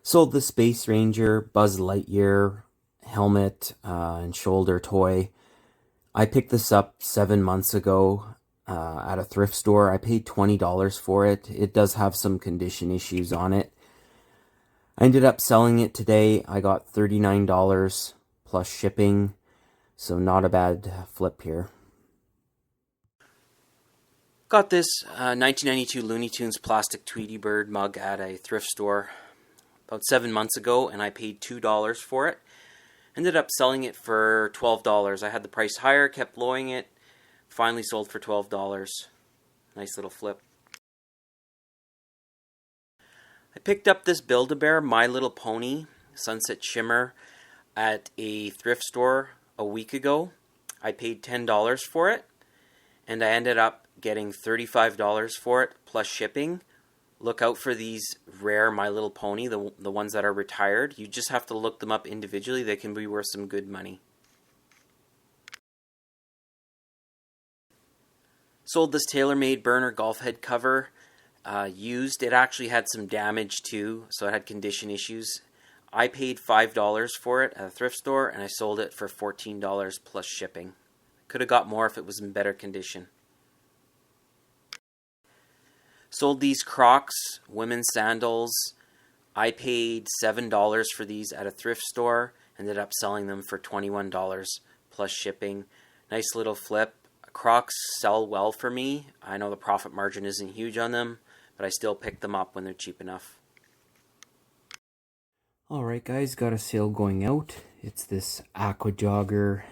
Sold the Space Ranger Buzz Lightyear helmet and shoulder toy. I picked this up 7 months ago at a thrift store. I paid $20 for it. It does have some condition issues on it. I ended up selling it today. I got $39 plus shipping, so not a bad flip here. Got this 1992 Looney Tunes plastic Tweety Bird mug at a thrift store about 7 months ago, and I paid $2 for it. Ended up selling it for $12. I had the price higher, kept lowering it, finally sold for $12. Nice little flip. I picked up this Build-A-Bear My Little Pony Sunset Shimmer at a thrift store a week ago. I paid $10 for it, and I ended up getting $35 for it plus shipping. Look out for these rare My Little Pony, the ones that are retired. You just have to look them up individually. They can be worth some good money. Sold this TaylorMade burner golf head cover used. It actually had some damage too, so it had condition issues. I paid $5 for it at a thrift store, and I sold it for $14 plus shipping. Could have got more if it was in better condition. Sold these Crocs women's sandals. I paid $7 for these at a thrift store. Ended up selling them for $21 plus shipping. Nice little flip. Crocs sell well for me. I know the profit margin isn't huge on them, but I still pick them up when they're cheap enough. Alright guys, got a sale going out. It's this Aqua Jogger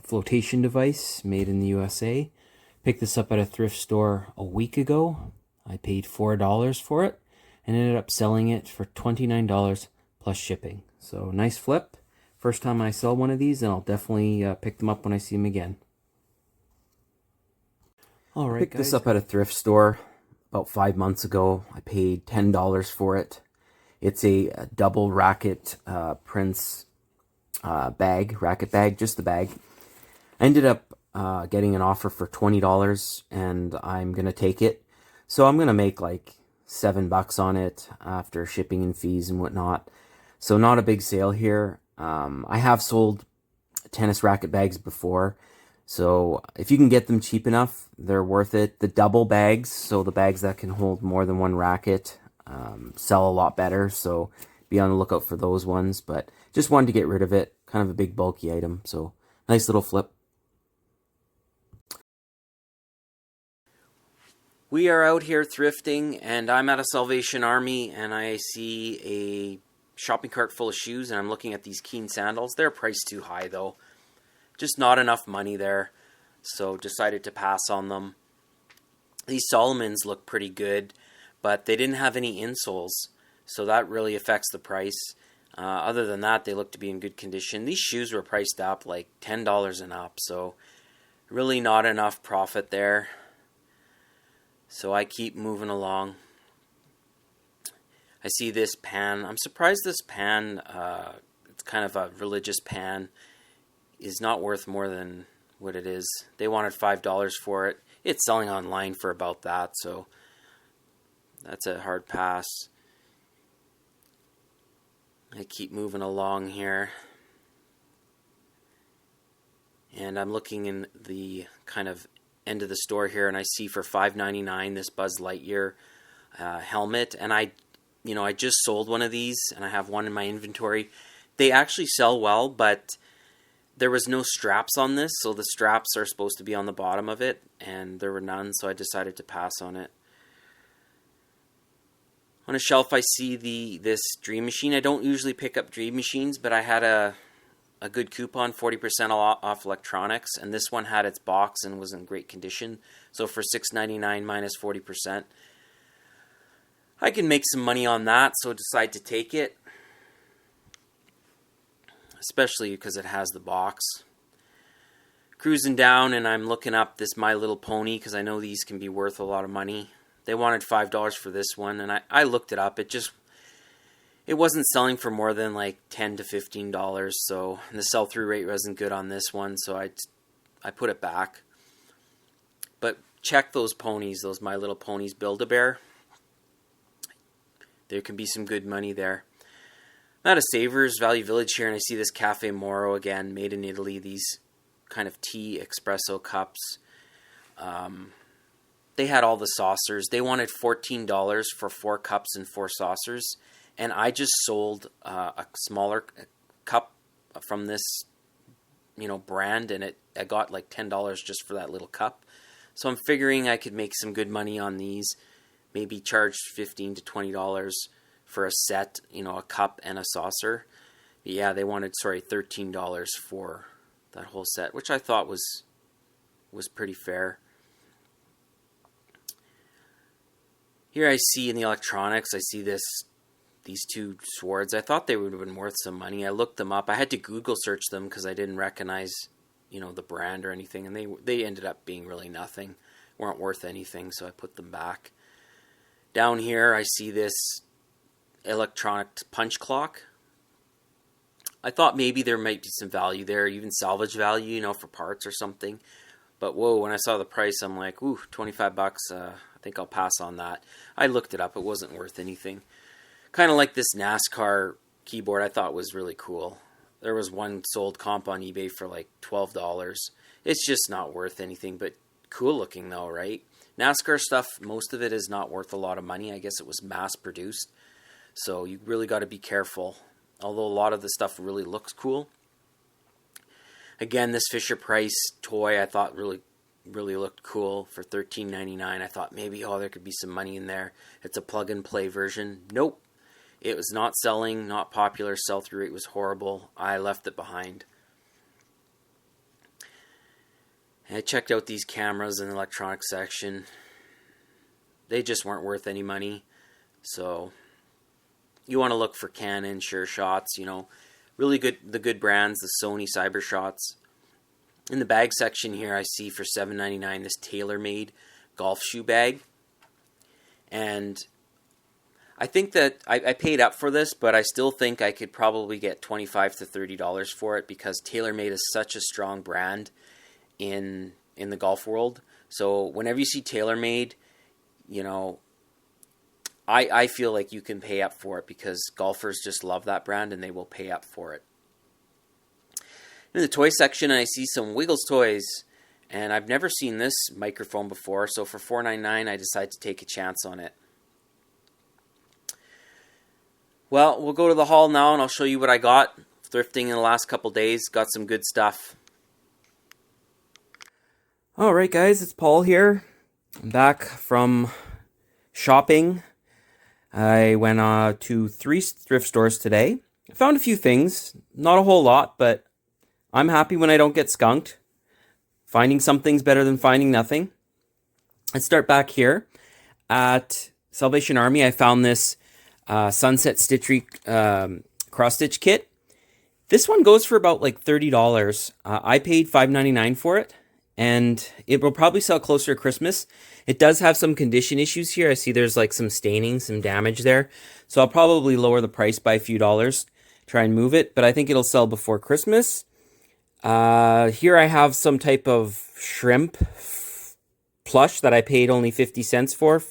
flotation device made in the USA. Picked this up at a thrift store a week ago. I paid $4 for it and ended up selling it for $29 plus shipping. So nice flip. First time I sell one of these, and I'll definitely pick them up when I see them again. All right, picked this up at a thrift store about 5 months ago. I paid $10 for it. It's a double racket Prince racket bag, just the bag. I ended up getting an offer for $20, and I'm gonna take it. So I'm gonna make like $7 on it after shipping and fees and whatnot. So not a big sale here. I have sold tennis racket bags before, so if you can get them cheap enough, they're worth it. The double bags, so the bags that can hold more than one racket, sell a lot better, so be on the lookout for those ones. But just wanted to get rid of it. Kind of a big bulky item, so nice little flip. We are out here thrifting, and I'm at a Salvation Army, and I see a shopping cart full of shoes, and I'm looking at these Keen sandals. They're priced too high though. Just not enough money there, so decided to pass on them. These Solomons look pretty good, but they didn't have any insoles, so that really affects the price. Other than that, they look to be in good condition. These shoes were priced up like $10 and up, so really not enough profit there. So I keep moving along. I see this pan. I'm surprised this pan, it's kind of a religious pan, is not worth more than what it is. They wanted $5 for it. It's selling online for about that, so that's a hard pass. I keep moving along here. And I'm looking in the kind of end of the store here, and I see for $5.99 this Buzz Lightyear helmet, and I just sold one of these, and I have one in my inventory. They actually sell well, but there was no straps on this, so the straps are supposed to be on the bottom of it, and there were none, so I decided to pass on it. On a shelf I see this Dream Machine. I don't usually pick up Dream Machines, but I had a good coupon, 40% off electronics, and this one had its box and was in great condition. So for $6.99 minus 40%, I can make some money on that, so decide to take it, especially because it has the box. Cruising down, and I'm looking up this My Little Pony because I know these can be worth a lot of money. They wanted $5 for this one, and I looked it up. It wasn't selling for more than like $10 to $15, so the sell-through rate wasn't good on this one, so I put it back. But check those ponies, those My Little Ponies Build-A-Bear. There can be some good money there. I'm at a Savers Value Village here, and I see this Cafe Moro again, made in Italy. These kind of tea espresso cups. They had all the saucers. They wanted $14 for 4 cups and 4 saucers, and I just sold a smaller cup from this, brand, and I got like $10 just for that little cup. So I'm figuring I could make some good money on these. Maybe charge $15 to $20 for a set, a cup and a saucer. Yeah, they wanted $13 for that whole set, which I thought was pretty fair. Here I see in the electronics, I see these 2 swords. I thought they would have been worth some money. I looked them up. I had to Google search them because I didn't recognize, the brand or anything, and they ended up being really nothing. Weren't worth anything, so I put them back. Down here I see this electronic punch clock. I thought maybe there might be some value there, even salvage value, for parts or something. But whoa, when I saw the price, I'm like, ooh, $25. I think I'll pass on that. I looked it up. It wasn't worth anything. Kind of like this NASCAR keyboard, I thought was really cool. There was one sold comp on eBay for like $12. It's just not worth anything, but cool looking though, right? NASCAR stuff, most of it is not worth a lot of money. I guess it was mass produced. So you really got to be careful. Although a lot of the stuff really looks cool. Again, this Fisher-Price toy I thought really looked cool for $13.99. I thought maybe, there could be some money in there. It's a plug-and-play version. Nope. It was not selling, not popular. Sell-through rate was horrible. I left it behind. And I checked out these cameras in the electronics section. They just weren't worth any money. So you want to look for Canon, Sure Shots, really good, the good brands, the Sony CyberShots. In the bag section here, I see for $7.99 this TaylorMade golf shoe bag. And I think that I paid up for this, but I still think I could probably get $25 to $30 for it because TaylorMade is such a strong brand in the golf world. So whenever you see TaylorMade, I feel like you can pay up for it because golfers just love that brand and they will pay up for it. In the toy section, I see some Wiggles toys, and I've never seen this microphone before, so for $4.99 I decided to take a chance on it. Well, we'll go to the haul now and I'll show you what I got. Thrifting in the last couple days, got some good stuff. Alright guys, it's Paul here. I'm back from shopping. I went to 3 thrift stores today. I found a few things, not a whole lot, but I'm happy when I don't get skunked. Finding something's better than finding nothing. Let's start back here at Salvation Army. I found this Sunset Stitchery cross-stitch kit. This one goes for about like $30. I paid $5.99 for it, and it will probably sell closer to Christmas. It does have some condition issues here. I see there's like some staining, some damage there. So I'll probably lower the price by a few dollars, try and move it, but I think it'll sell before Christmas. Here I have some type of shrimp plush that I paid only 50 cents for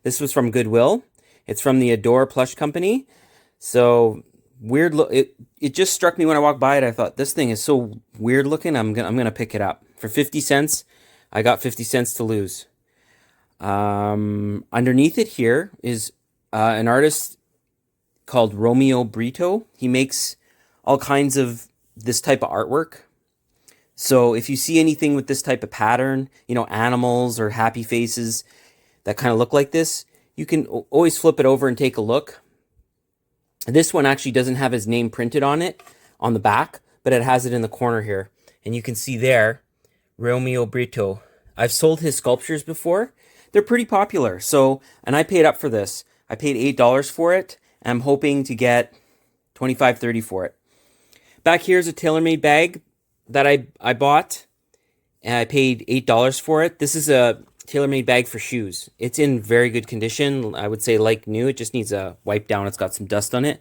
this was from Goodwill. It's from the Adore plush company. So weird look. It just struck me when I walked by it. I thought this thing is so weird looking. I'm gonna pick it up for 50 cents. I got 50 cents to lose. Underneath it here is an artist called Romeo Brito. He makes all kinds of this type of artwork. So if you see anything with this type of pattern, animals or happy faces that kind of look like this, you can always flip it over and take a look. This one actually doesn't have his name printed on it on the back, but it has it in the corner here. And you can see there, Romeo Brito. I've sold his sculptures before. They're pretty popular. And I paid up for this. I paid $8 for it. And I'm hoping to get $25, $30 for it. Back here's a TaylorMade bag that I bought. And I paid $8 for it. This is a TaylorMade bag for shoes. It's in very good condition. I would say like new. It just needs a wipe down. It's got some dust on it.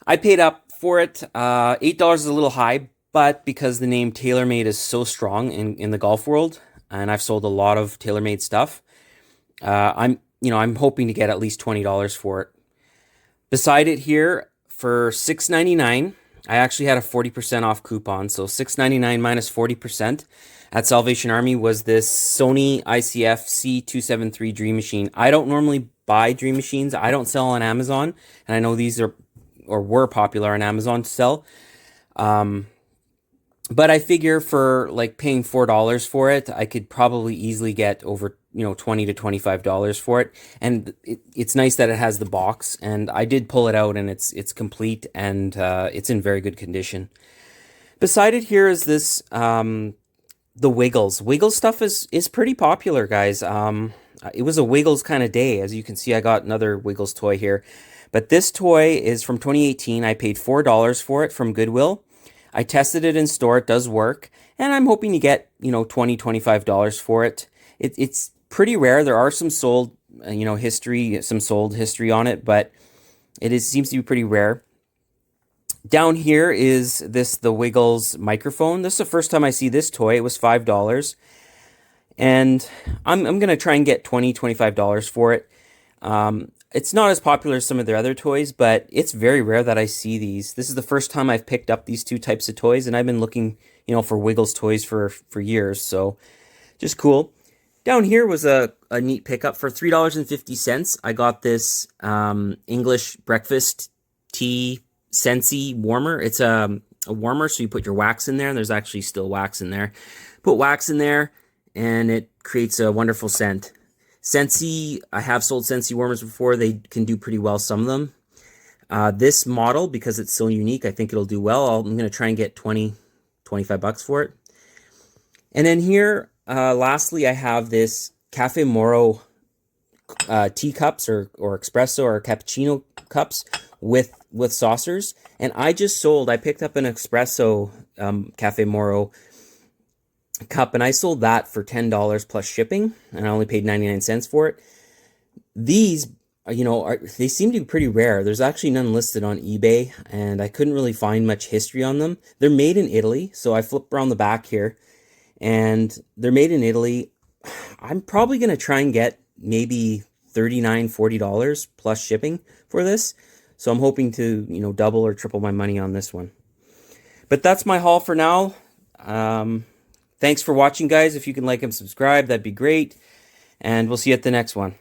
I paid up for it. $8 is a little high, but because the name TaylorMade is so strong in the golf world, and I've sold a lot of TaylorMade stuff, I'm hoping to get at least $20 for it. Beside it here, for $6.99. I actually had a 40% off coupon, so $6.99 minus 40% at Salvation Army was this Sony ICF C273 Dream Machine. I don't normally buy Dream Machines. I don't sell on Amazon, and I know these are or were popular on Amazon to sell. But I figure for like paying $4 for it, I could probably easily get over, $20 to $25 for it. And it's nice that it has the box, and I did pull it out and it's complete, and it's in very good condition. Beside it here is this, the Wiggles. Wiggles stuff is pretty popular, guys. It was a Wiggles kind of day. As you can see, I got another Wiggles toy here. But this toy is from 2018. I paid $4 for it from Goodwill. I tested it in store. It does work. And I'm hoping to get, $20, $25 for it. It's pretty rare. There are some sold, some sold history on it, but seems to be pretty rare. Down here is the Wiggles microphone. This is the first time I see this toy. It was $5. And I'm going to try and get $20, $25 for it. It's not as popular as some of their other toys, but it's very rare that I see these. This is the first time I've picked up these two types of toys, and I've been looking, for Wiggles toys for years, so just cool. Down here was a neat pickup for $3.50. I got this English breakfast tea Scentsy warmer. It's a warmer, so you put your wax in there, and there's actually still wax in there. Put wax in there, and it creates a wonderful scent. Scentsy, I have sold Scentsy warmers before. They can do pretty well, some of them. This model, because it's so unique, I think it'll do well. I'm going to try and get $20, $25 for it. And then here, lastly, I have this Cafe Moro teacups or espresso or cappuccino cups with saucers. And I picked up an espresso Cafe Moro cup, and I sold that for $10 plus shipping, and I only paid 99 cents for it. These, they seem to be pretty rare. There's actually none listed on eBay, and I couldn't really find much history on them. They're made in Italy, so I flip around the back here, and they're made in Italy. I'm probably going to try and get maybe $39, $40 plus shipping for this, so I'm hoping to, double or triple my money on this one. But that's my haul for now. Thanks for watching, guys. If you can like and subscribe, that'd be great. And we'll see you at the next one.